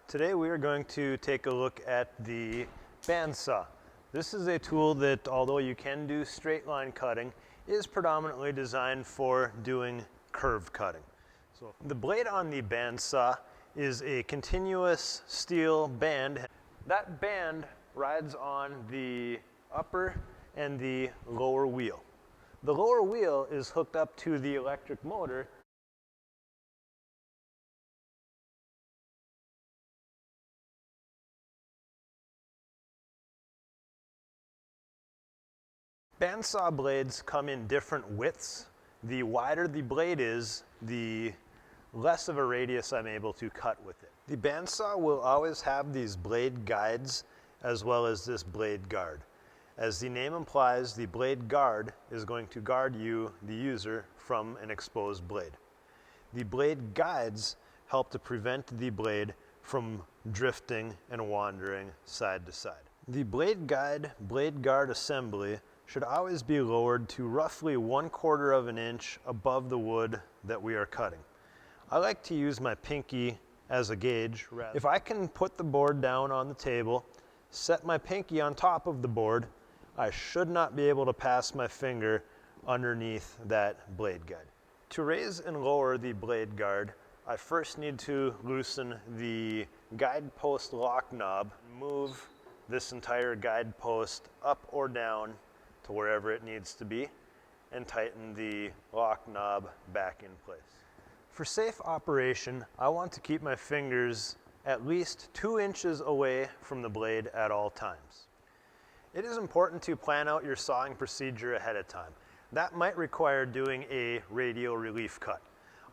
Today we are going to take a look at the bandsaw. This is a tool that, although you can do straight line cutting, is predominantly designed for doing curved cutting. So the blade on the bandsaw is a continuous steel band. That band rides on the upper and the lower wheel. The lower wheel is hooked up to the electric motor. Bandsaw blades come in different widths. The wider the blade is, the less of a radius I'm able to cut with it. The bandsaw will always have these blade guides as well as this blade guard. As the name implies, the blade guard is going to guard you, the user, from an exposed blade. The blade guides help to prevent the blade from drifting and wandering side to side. The blade guide, blade guard assembly should always be lowered to roughly 1/4 of an inch above the wood that we are cutting. I like to use my pinky as a gauge. If I can put the board down on the table, set my pinky on top of the board, I should not be able to pass my finger underneath that blade guide. To raise and lower the blade guard, I first need to loosen the guide post lock knob, move this entire guide post up or down to wherever it needs to be, and tighten the lock knob back in place. For safe operation, I want to keep my fingers at least 2 inches away from the blade at all times. It is important to plan out your sawing procedure ahead of time. That might require doing a radial relief cut.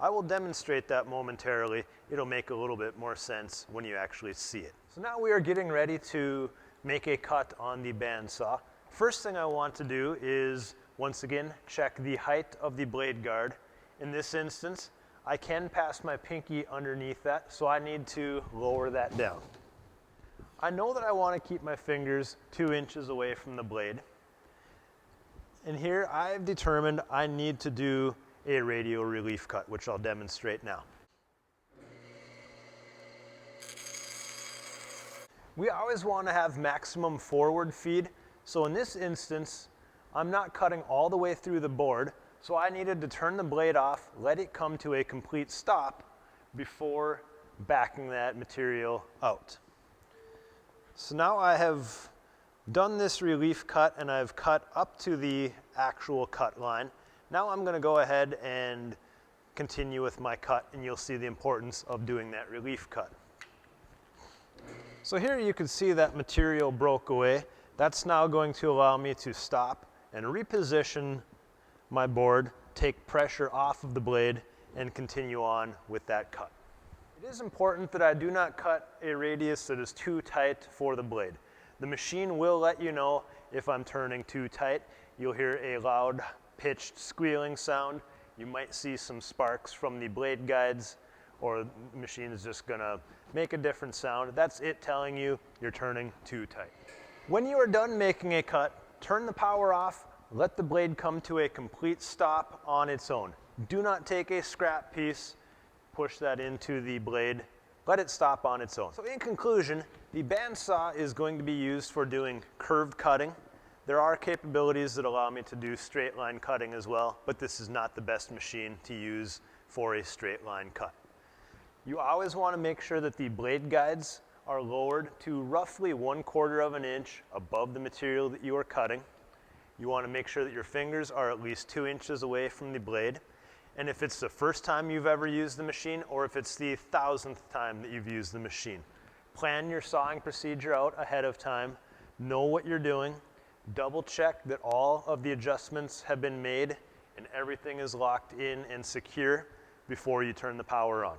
I will demonstrate that momentarily. It'll make a little bit more sense when you actually see it. So now we are getting ready to make a cut on the bandsaw. First thing I want to do is, once again, check the height of the blade guard. In this instance, I can pass my pinky underneath that, so I need to lower that down. I know that I want to keep my fingers 2 inches away from the blade. And here I've determined I need to do a radial relief cut, which I'll demonstrate now. We always want to have maximum forward feed. So in this instance, I'm not cutting all the way through the board, so I needed to turn the blade off, let it come to a complete stop before backing that material out. So now I have done this relief cut and I've cut up to the actual cut line. Now I'm going to go ahead and continue with my cut, and you'll see the importance of doing that relief cut. So here you can see that material broke away. That's now going to allow me to stop and reposition my board, take pressure off of the blade, and continue on with that cut. It is important that I do not cut a radius that is too tight for the blade. The machine will let you know if I'm turning too tight. You'll hear a loud pitched squealing sound. You might see some sparks from the blade guides, or the machine is just gonna make a different sound. That's it telling you you're turning too tight. When you are done making a cut, turn the power off, let the blade come to a complete stop on its own. Do not take a scrap piece, push that into the blade, let it stop on its own. So in conclusion, the bandsaw is going to be used for doing curved cutting. There are capabilities that allow me to do straight line cutting as well, but this is not the best machine to use for a straight line cut. You always want to make sure that the blade guides are lowered to roughly 1/4 of an inch above the material that you are cutting. You want to make sure that your fingers are at least 2 inches away from the blade. And if it's the first time you've ever used the machine, or if it's the 1,000th time that you've used the machine, plan your sawing procedure out ahead of time. Know what you're doing. Double check that all of the adjustments have been made and everything is locked in and secure before you turn the power on.